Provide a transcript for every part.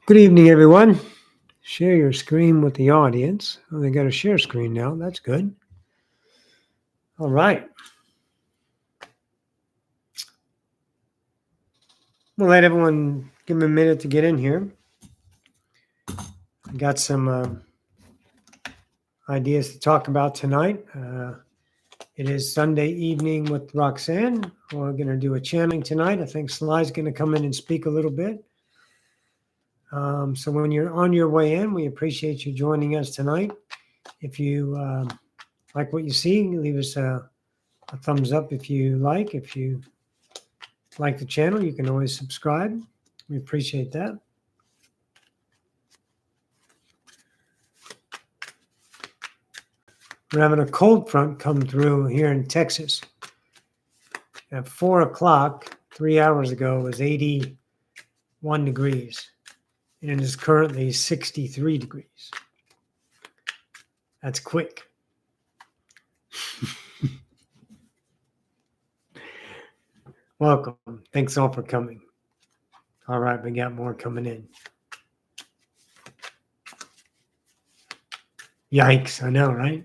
Good evening, everyone. Share your screen with the audience. Oh, they got a share screen now. That's good. All right. We'll let everyone give them a minute to get in here. I got some ideas to talk about tonight. It is Sunday evening with Roxanne. We're going to do a channeling tonight. I think Sly's going to come in and speak a little bit. So when you're on your way in, we appreciate you joining us tonight. If you like what you see, leave us a thumbs up if you like. If you like the channel, you can always subscribe. We appreciate that. We're having a cold front come through here in Texas. At 4 o'clock, 3 hours ago, it was 81 degrees. And it is currently 63 degrees. That's quick. Welcome. Thanks all for coming. All right, we got more coming in. Yikes, I know, right?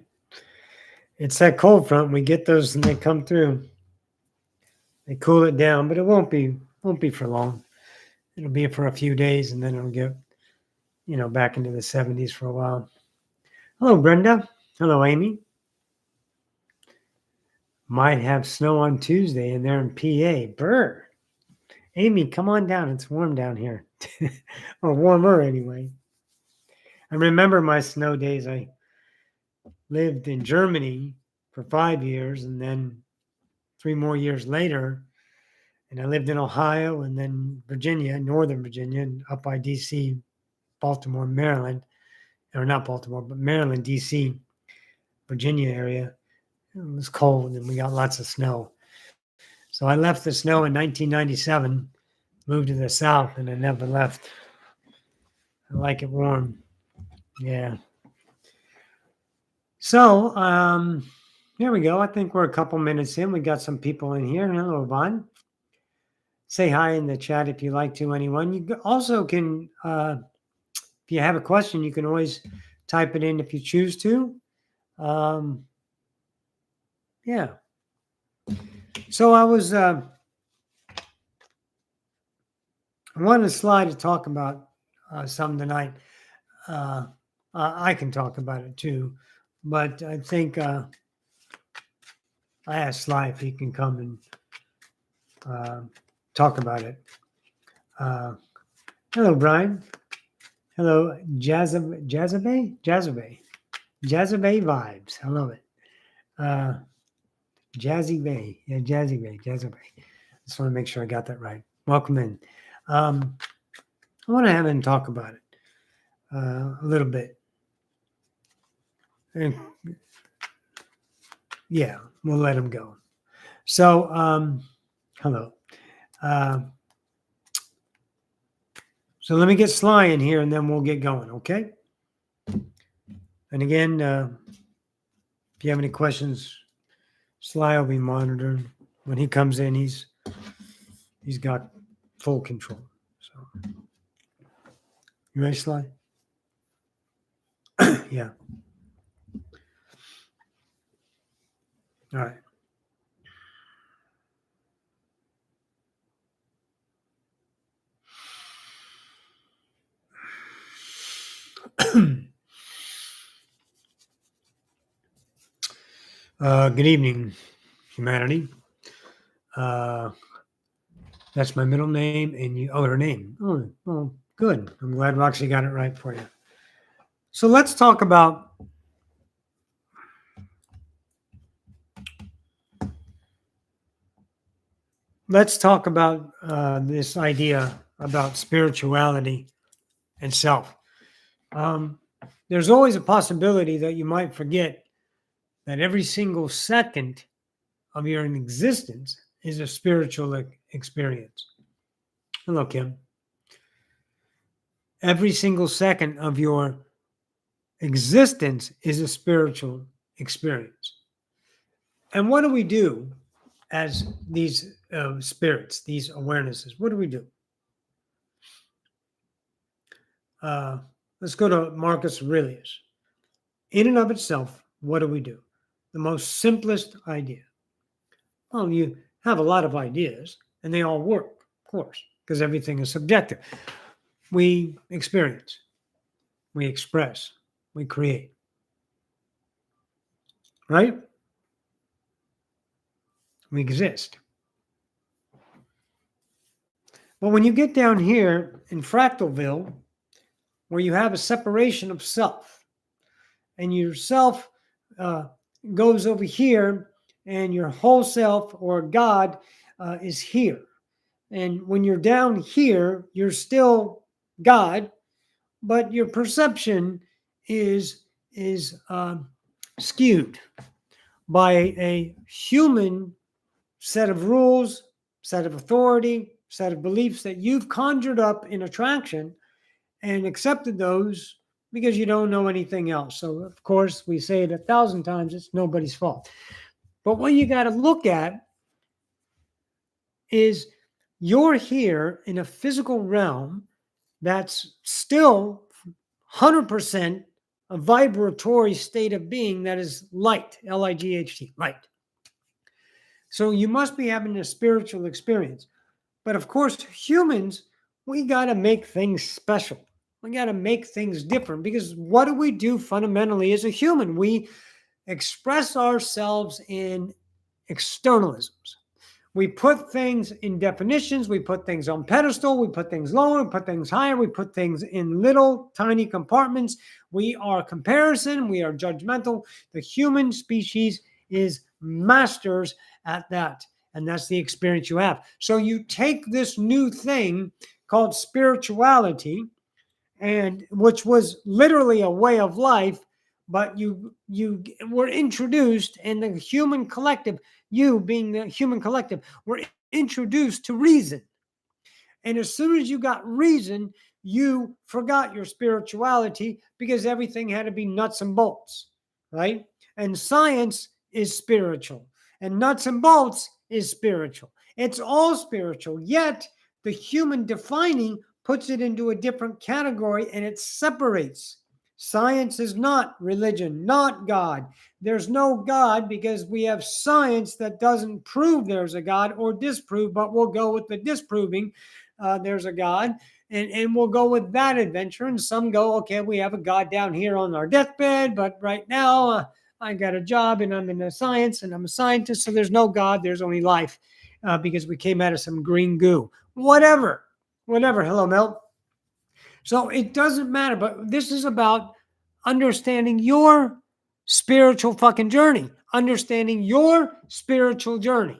It's that cold front. We get those and they come through. They cool it down, but it won't be for long. It'll be for a few days and then it'll get, back into the 70s for a while. Hello, Brenda. Hello, Amy. Might have snow on Tuesday and they're in PA. Brr. Amy, come on down. It's warm down here. Or warmer anyway. I remember my snow days. I lived in Germany for 5 years and then 3 more years later. And I lived in Ohio and then Virginia, Northern Virginia, and up by DC, Baltimore, Maryland. Or not Baltimore, but Maryland, DC, Virginia area. It was cold and we got lots of snow. So I left the snow in 1997, moved to the South, and I never left. I like it warm. Yeah. So, here we go. I think we're a couple minutes in. We got some people in here. Hello, Yvonne. Say hi in the chat if you like to, anyone. You also can, if you have a question, you can always type it in if you choose to. Yeah. So I wanted a slide to talk about some tonight. I can talk about it too, but I think I asked Sly if he can come and talk about it. Hello, Brian. Hello, Jazzabe vibes. I love it. Jazzy Bay. Yeah, Jazzy Bay. Just want to make sure I got that right. Welcome in. I want to have him talk about it a little bit. And yeah, we'll let him go. So, hello. So let me get Sly in here and then we'll get going, okay? And again, if you have any questions, Sly will be monitored. When he comes in, he's got full control. So, you ready, Sly? Yeah. All right. Good evening, humanity. That's my middle name, and you her name. Oh, well, good. I'm glad Roxy got it right for you. So let's talk about this idea about spirituality and self. There's always a possibility that you might forget that every single second of your existence is a spiritual experience. Hello, Kim. Every single second of your existence is a spiritual experience. And what do we do as these spirits, these awarenesses? What do we do? Let's go to Marcus Aurelius. In and of itself, what do we do? The most simplest idea. Well, you have a lot of ideas, and they all work, of course, because everything is subjective. We experience, we express, we create, right? We exist. But when you get down here in Fractalville, where you have a separation of self, and your self goes over here, and your whole self or God is here. And when you're down here, you're still God, but your perception is skewed by a human set of rules, set of authority, set of beliefs that you've conjured up in attraction and accepted those because you don't know anything else. So, of course, we say it 1,000 times, it's nobody's fault. But what you got to look at is you're here in a physical realm that's still 100% a vibratory state of being that is light, L-I-G-H-T, light. So you must be having a spiritual experience. But of course, humans, we got to make things special. We got to make things different because what do we do fundamentally as a human? We express ourselves in externalisms. We put things in definitions. We put things on pedestal. We put things lower. We put things higher. We put things in little tiny compartments. We are comparison. We are judgmental. The human species is masters at that. And that's the experience you have. So you take this new thing called spirituality, and which was literally a way of life, but you were introduced in the human collective, you being the human collective, were introduced to reason. And as soon as you got reason, you forgot your spirituality because everything had to be nuts and bolts, right? And science is spiritual, and nuts and bolts is spiritual. It's all spiritual, yet the human defining puts it into a different category and it separates. Science is not religion, not God. There's no God because we have science that doesn't prove there's a God or disprove, but we'll go with the disproving there's a God. And we'll go with that adventure. And some go, okay, we have a God down here on our deathbed, but right now I got a job and I'm in the science and I'm a scientist. So there's no God, there's only life because we came out of some green goo. Whatever. Hello, Mel. So it doesn't matter, but this is about understanding your spiritual fucking journey, understanding your spiritual journey,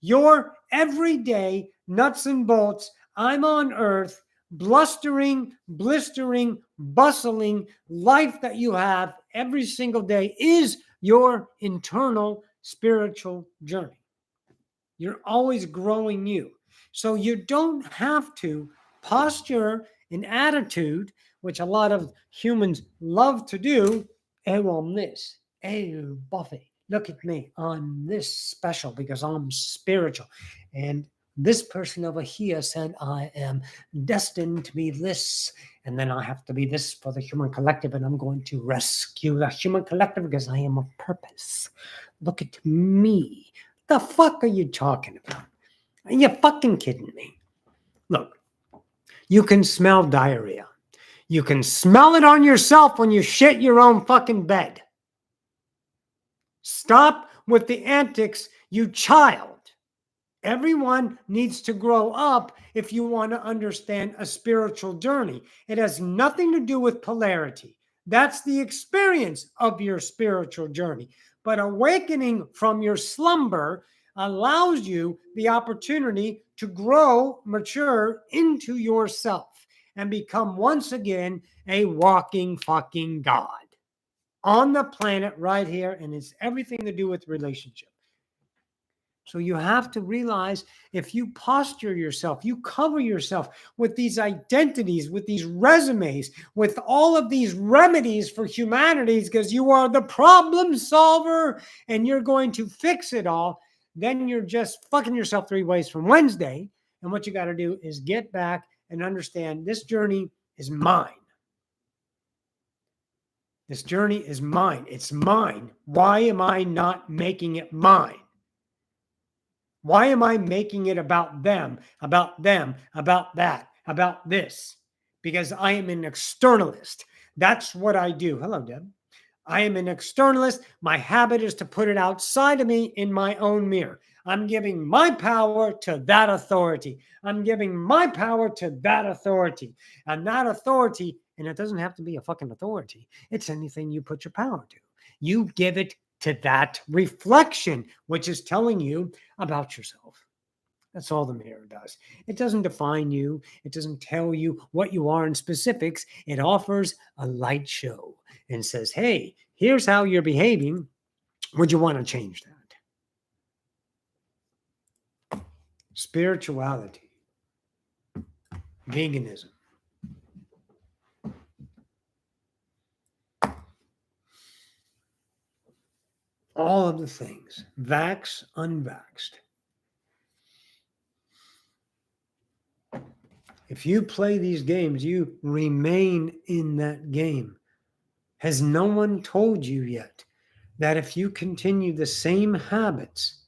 your everyday nuts and bolts. I'm on earth, blustering, blistering, bustling life that you have every single day is your internal spiritual journey. You're always growing you. So you don't have to posture an attitude, which a lot of humans love to do. Oh, I'm this. Oh, Buffy, look at me. I'm this special because I'm spiritual. And this person over here said I am destined to be this. And then I have to be this for the human collective. And I'm going to rescue the human collective because I am a purpose. Look at me. The fuck are you talking about? Are you fucking kidding me? Look, you can smell diarrhea. You can smell it on yourself when you shit your own fucking bed. Stop with the antics, you child. Everyone needs to grow up if you want to understand a spiritual journey. It has nothing to do with polarity. That's the experience of your spiritual journey. But awakening from your slumber allows you the opportunity to grow, mature into yourself and become once again a walking fucking God on the planet right here. And it's everything to do with relationship. So you have to realize if you posture yourself, you cover yourself with these identities, with these resumes, with all of these remedies for humanity, because you are the problem solver and you're going to fix it all, then you're just fucking yourself 3 ways from Wednesday. And what you got to do is get back and understand this journey is mine. This journey is mine. It's mine. Why am I not making it mine? Why am I making it about them, about that, about this? Because I am an externalist. That's what I do. Hello, Deb. I am an externalist. My habit is to put it outside of me in my own mirror. I'm giving my power to that authority. I'm giving my power to that authority. And that authority, and it doesn't have to be a fucking authority, it's anything you put your power to. You give it to that reflection, which is telling you about yourself. That's all the mirror does. It doesn't define you. It doesn't tell you what you are in specifics. It offers a light show and says, hey, here's how you're behaving. Would you want to change that? Spirituality, veganism, all of the things, vax, unvaxxed. If you play these games, you remain in that game. Has no one told you yet that if you continue the same habits,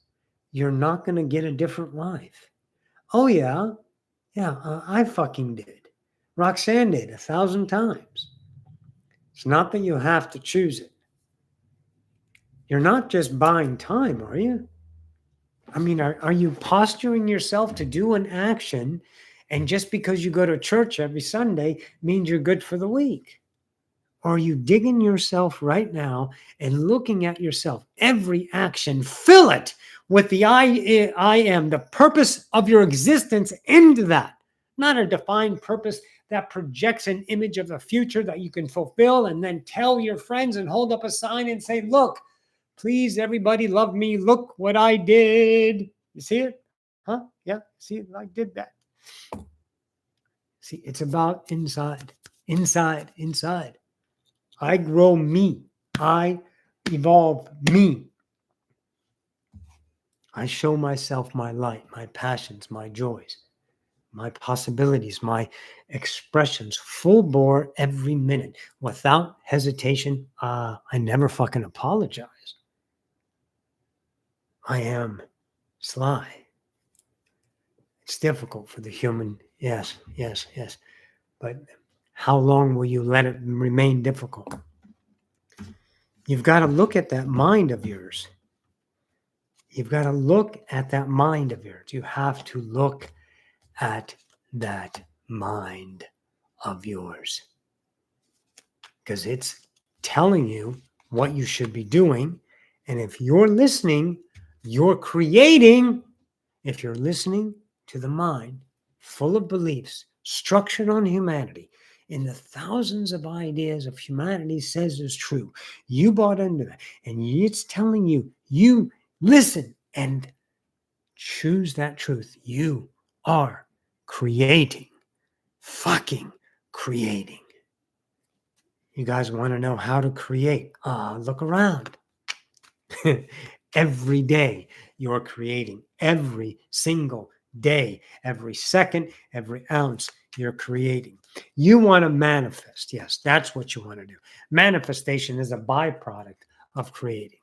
you're not going to get a different life? Oh, yeah. Yeah, I fucking did. Roxanne did 1,000 times. It's not that you have to choose it. You're not just buying time, are you? I mean, are you posturing yourself to do an action, and just because you go to church every Sunday means you're good for the week? Or are you digging yourself right now and looking at yourself? Every action, fill it with the I am, the purpose of your existence into that. Not a defined purpose that projects an image of the future that you can fulfill and then tell your friends and hold up a sign and say, look, please, everybody love me. Look what I did. You see it? Huh? Yeah, see, I did that. See, it's about inside, inside, inside. I grow me. I evolve me. I show myself my light, my passions, my joys, my possibilities, my expressions, full bore every minute, without hesitation. I never fucking apologize. I am sly. It's difficult for the human. Yes, yes, yes. But how long will you let it remain difficult? You've got to look at that mind of yours. You've got to look at that mind of yours. You have to look at that mind of yours, because it's telling you what you should be doing. And if you're listening, you're creating. If you're listening to the mind full of beliefs structured on humanity, in the thousands of ideas of humanity says is true, you bought into that, and it's telling you, you listen and choose that truth. You are creating, fucking creating. You guys want to know how to create? Look around. Every day you're creating. Every single day, every second, every ounce, you're creating. You want to manifest. Yes, that's what you want to do. Manifestation is a byproduct of creating.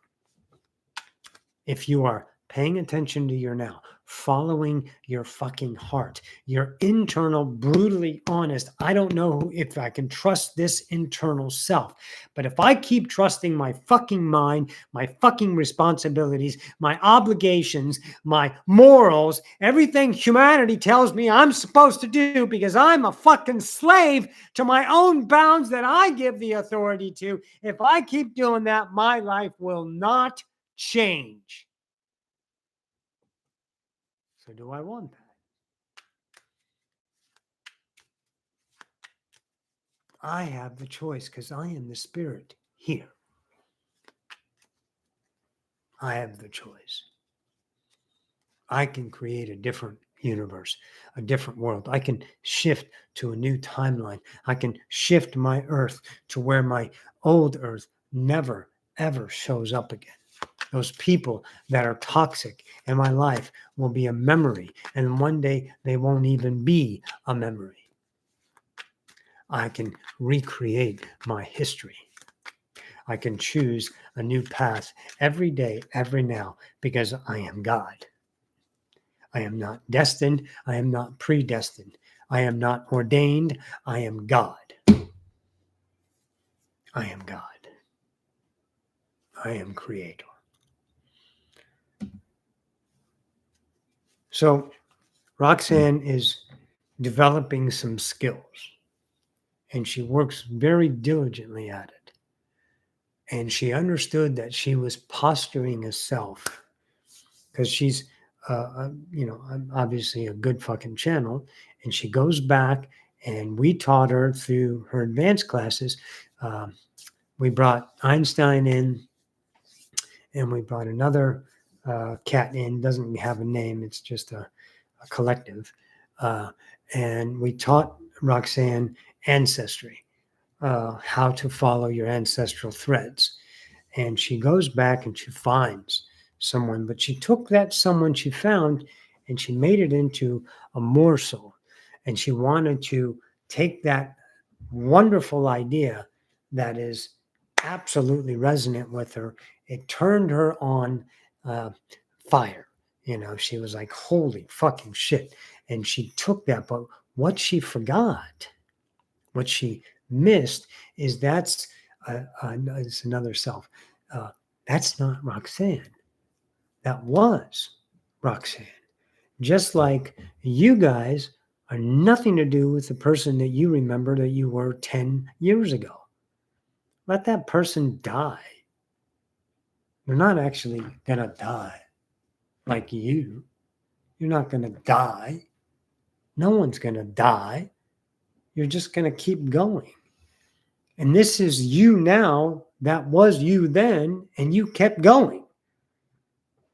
If you are paying attention to your now, following your fucking heart, your internal, brutally honest, I don't know if I can trust this internal self, but if I keep trusting my fucking mind, my fucking responsibilities, my obligations, my morals, everything humanity tells me I'm supposed to do because I'm a fucking slave to my own bounds that I give the authority to, if I keep doing that, my life will not change. So do I want that? I have the choice because I am the spirit here. I have the choice. I can create a different universe, a different world. I can shift to a new timeline. I can shift my earth to where my old earth never, ever shows up again. Those people that are toxic in my life will be a memory, and one day they won't even be a memory. I can recreate my history. I can choose a new path every day, every now, because I am God. I am not destined. I am not predestined. I am not ordained. I am God. I am God. I am creator. So Roxanne is developing some skills, and she works very diligently at it. And she understood that she was posturing a self because she's, obviously a good fucking channel. And she goes back, and we taught her through her advanced classes. We brought Einstein in, and we brought another cat in. Doesn't have a name. It's just a collective. And we taught Roxanne ancestry, how to follow your ancestral threads. And she goes back and she finds someone, but she took that someone she found and she made it into a morsel. And she wanted to take that wonderful idea that is absolutely resonant with her. It turned her on fire. She was like, holy fucking shit. And she took that. But what she forgot, what she missed, is it's another self. That's not Roxanne. That was Roxanne. Just like you guys are nothing to do with the person that you remember that you were 10 years ago. Let that person die. They're not actually going to die like you. You're not going to die. No one's going to die. You're just going to keep going. And this is you now. That was you then, and you kept going.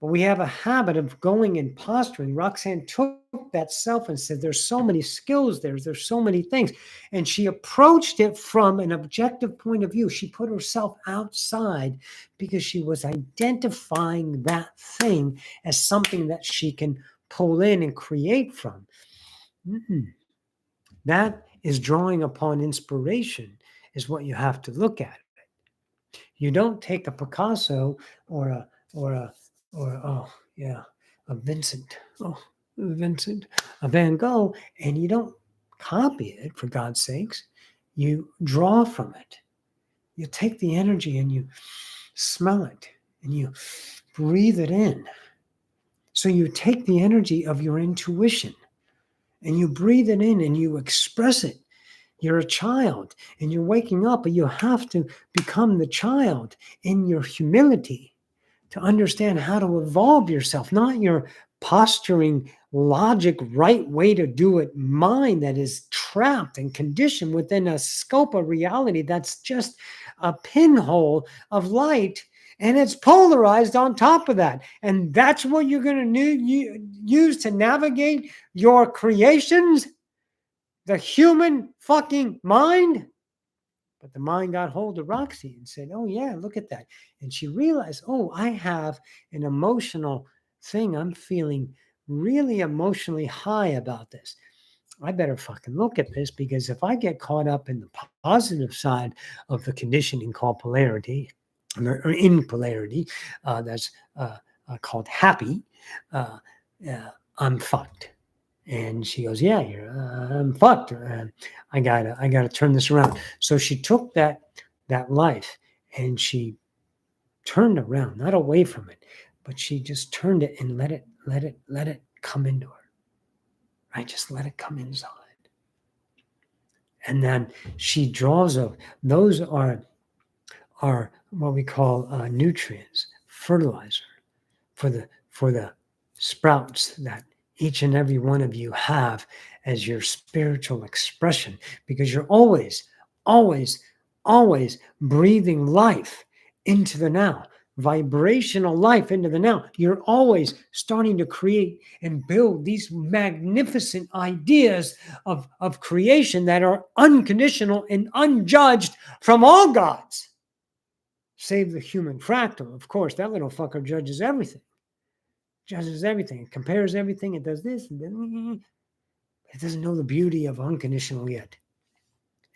But we have a habit of going and posturing. Roxanne took that self and said, there's so many skills there's so many things. And she approached it from an objective point of view. She put herself outside because she was identifying that thing as something that she can pull in and create from. That is drawing upon inspiration, is what you have to look at. You don't take a Picasso or a Vincent, a Van Gogh, and you don't copy it, for God's sakes. You draw from it. You take the energy and you smell it and you breathe it in. So you take the energy of your intuition and you breathe it in and you express it. You're a child and you're waking up, but you have to become the child in your humility to understand how to evolve yourself, not your posturing, logic, right way to do it mind that is trapped and conditioned within a scope of reality that's just a pinhole of light, and it's polarized on top of that. And that's what you're going to use to navigate your creations, the human fucking mind. But the mind got hold of Roxy and said, oh, yeah, look at that. And she realized, oh, I have an emotional thing. I'm feeling really emotionally high about this. I better fucking look at this, because if I get caught up in the positive side of the conditioning called polarity, or in polarity, that's called happy, I'm fucked. And she goes, yeah, I'm fucked. I gotta turn this around. So she took that life and she turned around, not away from it, but she just turned it and let it come into her. Right? Just let it come inside. And then she draws of those are what we call nutrients, fertilizer for the sprouts that each and every one of you have as your spiritual expression, because you're always breathing life into the now, vibrational life into the now. You're always starting to create and build these magnificent ideas of creation that are unconditional and unjudged from all gods, save the human fractal. Of course, that little fucker judges everything. It compares everything, it does this, and then it doesn't know the beauty of unconditional yet.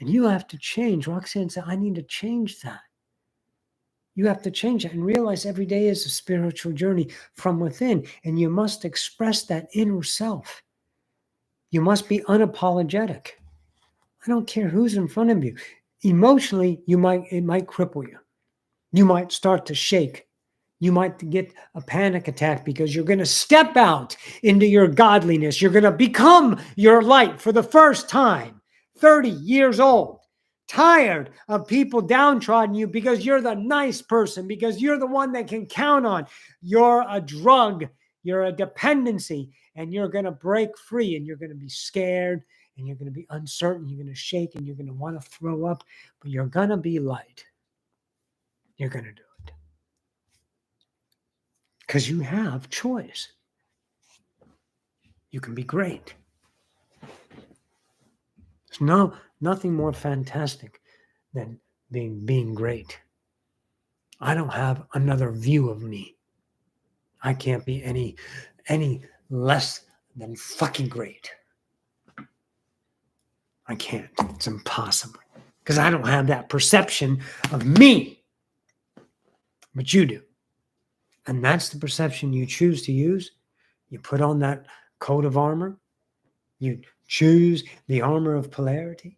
And you have to change. Roxanne said, I need to change that. You have to change that and realize every day is a spiritual journey from within, and you must express that inner self. You must be unapologetic. I don't care who's in front of you. Emotionally, it might cripple you. You might start to shake. You might get a panic attack because you're going to step out into your godliness. You're going to become your light for the first time, 30 years old, tired of people downtrodden you because you're the nice person, because you're the one they can count on. You're a drug, you're a dependency, and you're going to break free, and you're going to be scared, and you're going to be uncertain. You're going to shake, and you're going to want to throw up, but you're going to be light. You're going to do it. Because you have choice. You can be great. There's nothing more fantastic than being great. I don't have another view of me. I can't be any less than fucking great. I can't. It's impossible. Because I don't have that perception of me. But you do. And that's the perception you choose to use. You put on that coat of armor. You choose the armor of polarity,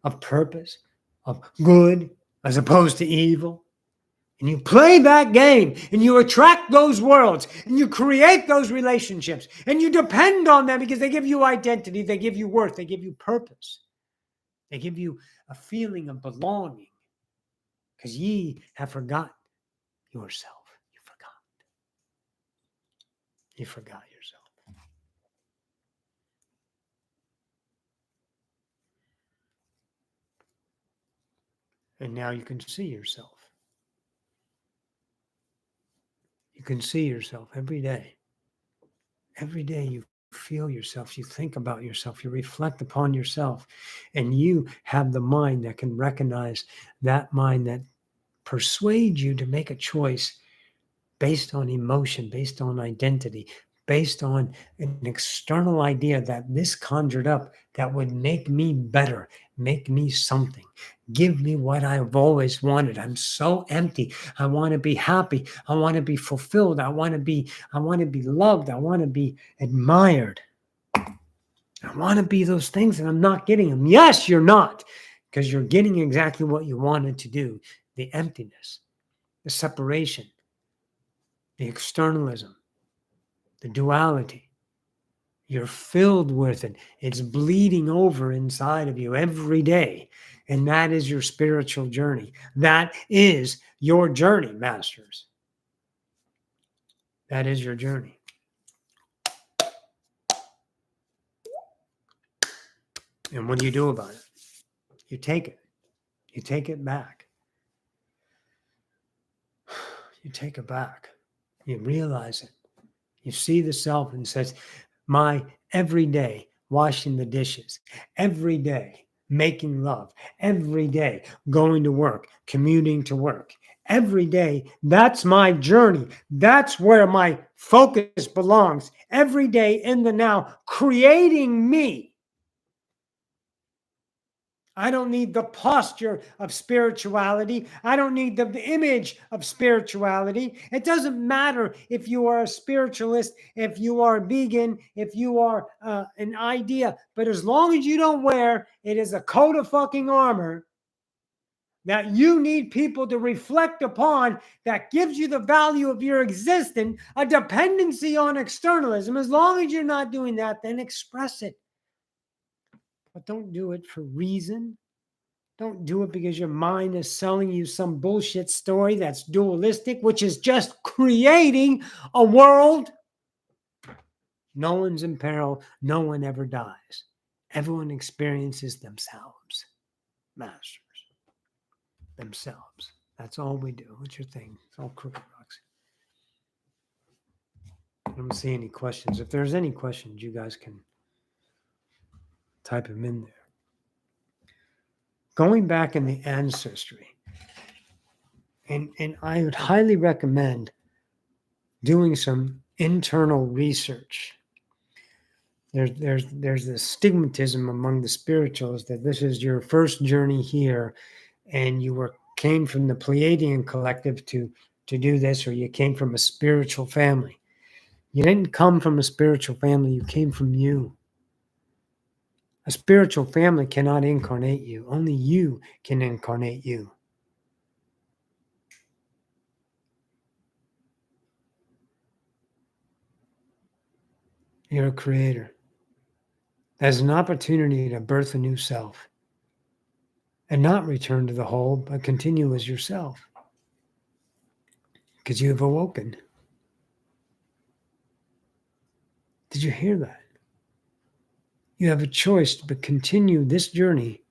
of purpose, of good as opposed to evil. And you play that game and you attract those worlds and you create those relationships and you depend on them because they give you identity, they give you worth, they give you purpose. They give you a feeling of belonging because ye have forgotten yourself. You forgot yourself. And now you can see yourself. You can see yourself every day. Every day you feel yourself, you think about yourself, you reflect upon yourself, and you have the mind that can recognize that mind that persuades you to make a choice based on emotion, based on identity, based on an external idea that this conjured up that would make me better, make me something, give me what I've always wanted. I'm so empty. I want to be happy. I want to be fulfilled. I want to be loved. I want to be admired. I want to be those things and I'm not getting them. Yes, you're not, because you're getting exactly what you wanted to do. The emptiness, the separation, the externalism, the duality. You're filled with it. It's bleeding over inside of you every day. And that is your spiritual journey. That is your journey, masters. That is your journey. And what do you do about it? You take it. You take it back. You take it back. You realize it. You see the self and says, my every day washing the dishes, every day making love, every day going to work, commuting to work, every day, that's my journey. That's where my focus belongs. Every day in the now, creating me. I don't need the posture of spirituality. I don't need the image of spirituality. It doesn't matter if you are a spiritualist, if you are vegan, if you are an idea. But as long as you don't wear it as a coat of fucking armor that you need people to reflect upon that gives you the value of your existence, a dependency on externalism, as long as you're not doing that, then express it. But don't do it for reason. Don't do it because your mind is selling you some bullshit story that's dualistic, which is just creating a world. No one's in peril. No one ever dies. Everyone experiences themselves. Masters. Themselves. That's all we do. What's your thing? It's all crooked, Roxy. I don't see any questions. If there's any questions, you guys can type them in there. Going back in the ancestry, and I would highly recommend doing some internal research. There's this stigmatism among the spirituals that this is your first journey here and you were came from the Pleiadian collective to do this, or you came from a spiritual family. You didn't come from a spiritual family, you came from you. A spiritual family cannot incarnate you. Only you can incarnate you. You're a creator. There's an opportunity to birth a new self and not return to the whole, but continue as yourself. Because you have awoken. Did you hear that? You have a choice to continue this journey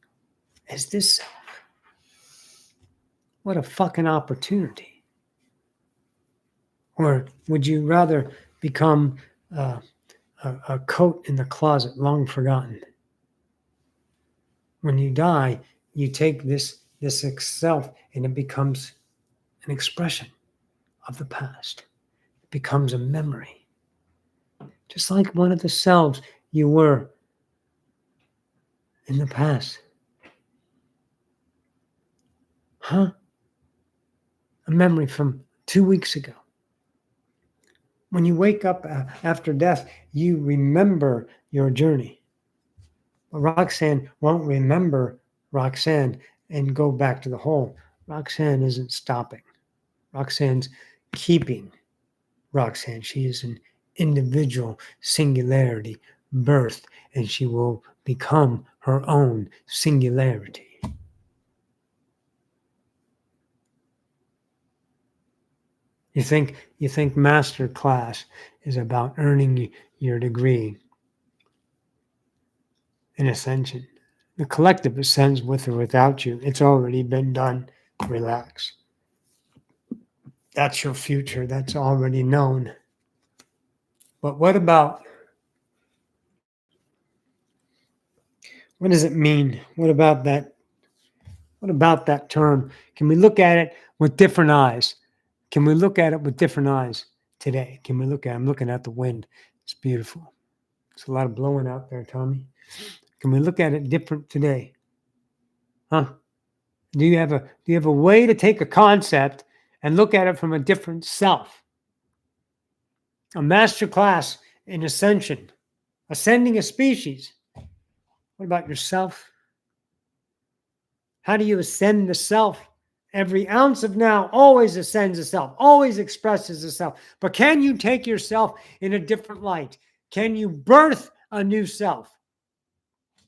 as this self. What a fucking opportunity. Or would you rather become a coat in the closet, long forgotten? When you die, you take this self and it becomes an expression of the past. It becomes a memory. Just like one of the selves you were in the past. Huh? A memory from 2 weeks ago. When you wake up after death, you remember your journey. But Roxanne won't remember Roxanne and go back to the whole. Roxanne isn't stopping. Roxanne's keeping Roxanne. She is an individual singularity, birth, and she will become her own singularity. You think master class is about earning your degree in Ascension. The collective ascends with or without you. It's already been done. Relax. That's your future. That's already known. But what does it mean? What about that term? Can we look at it with different eyes? Can we look at it with different eyes today? I'm looking at the wind. It's beautiful. It's a lot of blowing out there, Tommy. Can we look at it different today? Huh? Do you have a way to take a concept and look at it from a different self? A master class in Ascension, ascending a species. What about yourself? How do you ascend the self? Every ounce of now always ascends the self, always expresses the self. But can you take yourself in a different light? Can you birth a new self?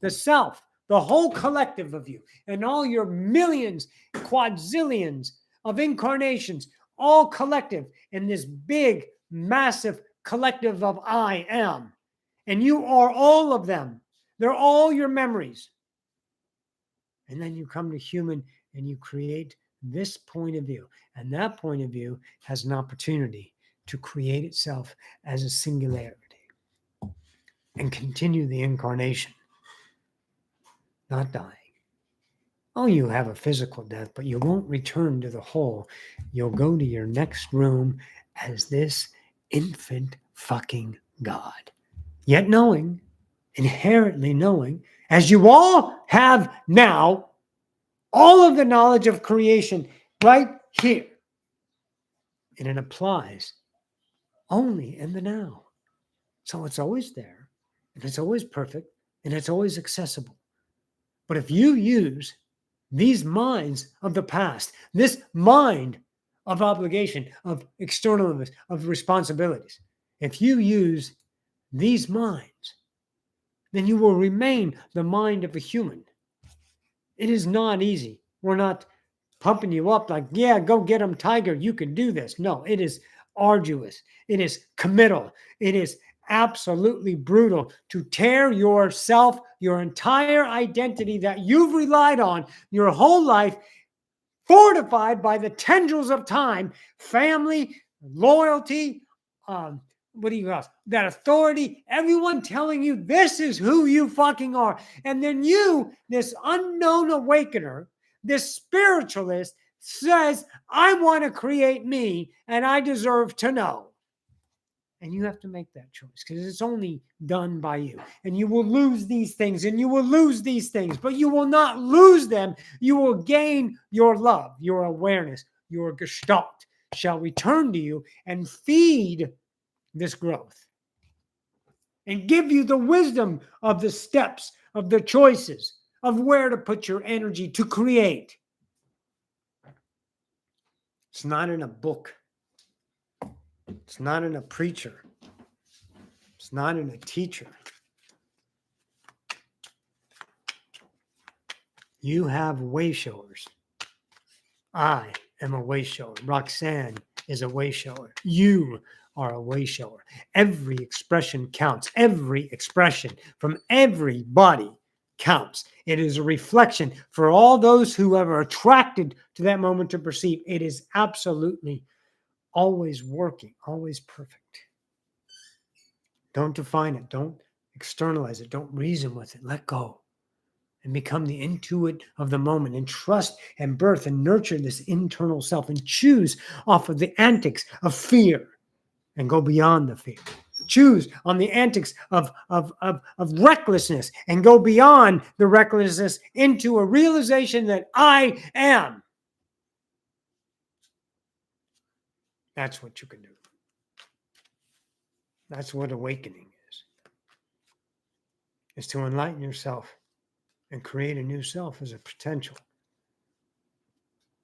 The self, the whole collective of you, and all your millions, quadzillions of incarnations, all collective in this big, massive collective of I am. And you are all of them. They're all your memories. And then you come to human and you create this point of view. And that point of view has an opportunity to create itself as a singularity and continue the incarnation, not dying. Oh, you have a physical death, but you won't return to the whole. You'll go to your next room as this infant fucking God. Yet knowing, inherently knowing, as you all have now, all of the knowledge of creation right here. And it applies only in the now. So it's always there, and it's always perfect, and it's always accessible. But if you use these minds of the past, this mind of obligation, of externalness, of responsibilities, if you use these minds, then you will remain the mind of a human. It is not easy. We're not pumping you up like, yeah, go get them, Tiger. You can do this. No, it is arduous. It is committal. It is absolutely brutal to tear yourself, your entire identity that you've relied on your whole life, fortified by the tendrils of time, family, loyalty, what do you got? That authority, everyone telling you this is who you fucking are. And then you, this unknown awakener, this spiritualist, says, I want to create me and I deserve to know. And you have to make that choice because it's only done by you. And you will lose these things and you will lose these things, but you will not lose them. You will gain your love, your awareness, your gestalt shall return to you and feed this growth and give you the wisdom of the steps, of the choices, of where to put your energy to create. It's not in a book. It's not in a preacher. It's not in a teacher. You have way showers. I am a way shower. Roxanne is a way shower. You are a way shower. Every expression counts. Every expression from everybody counts. It is a reflection for all those who are attracted to that moment to perceive. It is absolutely always working, always perfect. Don't define it. Don't externalize it. Don't reason with it. Let go and become the intuit of the moment and trust and birth and nurture this internal self and choose off of the antics of fear and go beyond the fear. Choose on the antics of recklessness and go beyond the recklessness into a realization that I am. That's what you can do. That's what awakening is to enlighten yourself and create a new self as a potential.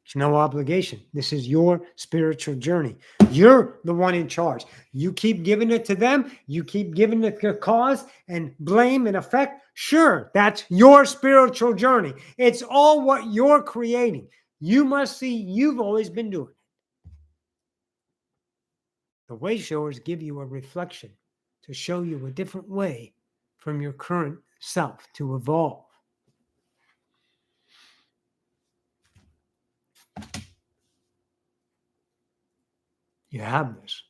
It's no obligation. This is your spiritual journey. You're the one in charge. You keep giving it to them. You keep giving it the cause and blame and effect. Sure, that's your spiritual journey. It's all what you're creating. You must see you've always been doing it. The way showers give you a reflection to show you a different way from your current self to evolve. You have this.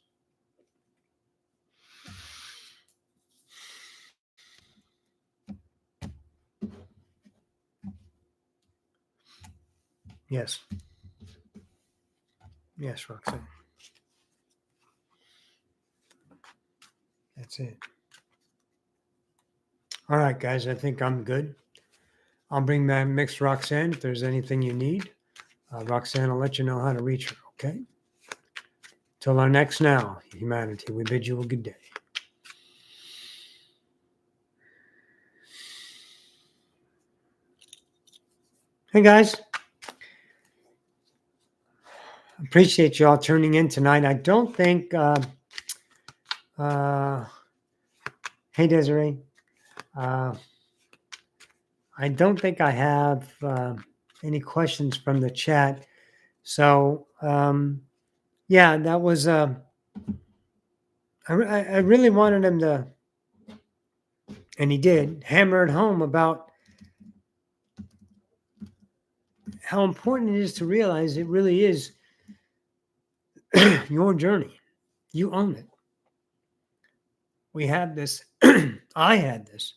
Yes. Yes, Roxanne. That's it. All right, guys, I think I'm good. I'll bring that mixed Roxanne if there's anything you need. Roxanne, I'll let you know how to reach her, okay? Till our next Now, humanity, we bid you a good day. Hey, guys. Appreciate you all tuning in tonight. I don't think, hey, Desiree. I don't think I have any questions from the chat. So, yeah, that was, I really wanted him to, and he did, hammer it home about how important it is to realize it really is your journey. You own it. We had this, I had this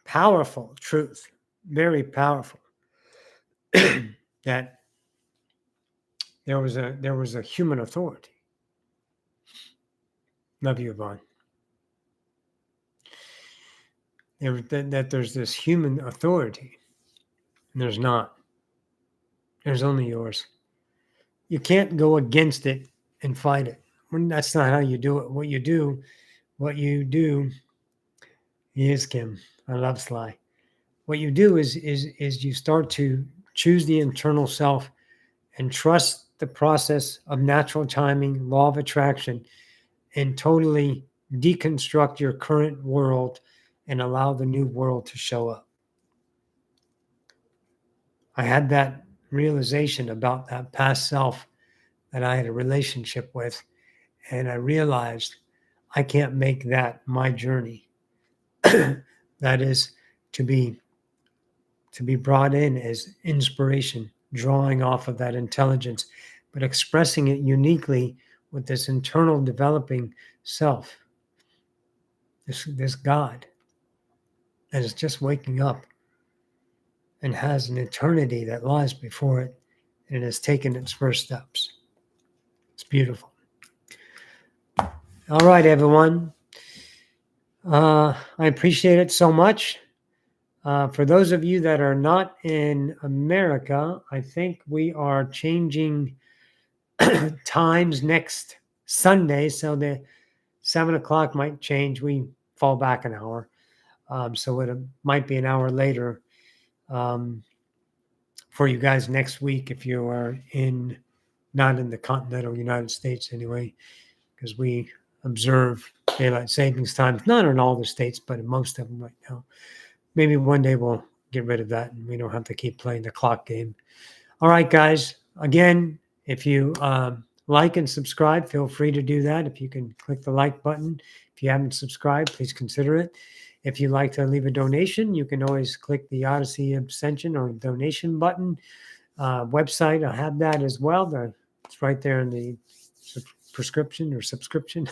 powerful truth, very powerful, that there was a human authority. Love you, Yvonne. That there's this human authority, and there's not. There's only yours. You can't go against it and fight it. That's not how you do it. What you do is, Kim. I love Sly. What you do is you start to choose the internal self and trust the process of natural timing, law of attraction, and totally deconstruct your current world and allow the new world to show up. I had that realization about that past self that I had a relationship with, and I realized I can't make that my journey. That is to be brought in as inspiration, drawing off of that intelligence, but expressing it uniquely with this internal developing self, this God that is just waking up and has an eternity that lies before it and has taken its first steps. It's beautiful. All right, everyone. I appreciate it so much. For those of you that are not in America, I think we are changing times next Sunday. So the 7 o'clock might change. We fall back an hour. So it might be an hour later for you guys next week if you are not in the continental United States anyway, because we observe daylight savings time, not in all the states, but in most of them right now. Maybe one day we'll get rid of that and we don't have to keep playing the clock game. All right, guys. Again, if you like and subscribe, feel free to do that. If you can click the like button. If you haven't subscribed, please consider it. If you'd like to leave a donation, you can always click the Odyssey Ascension or donation button. Website, I have that as well. It's right there in the prescription or subscription.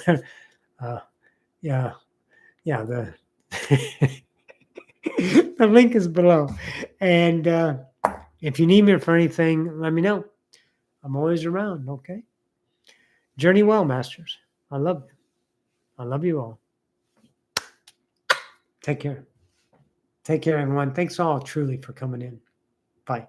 Yeah. The the link is below. And if you need me for anything, let me know. I'm always around. Okay. Journey well, masters. I love you. I love you all. Take care. Take care, everyone. Thanks all truly for coming in. Bye.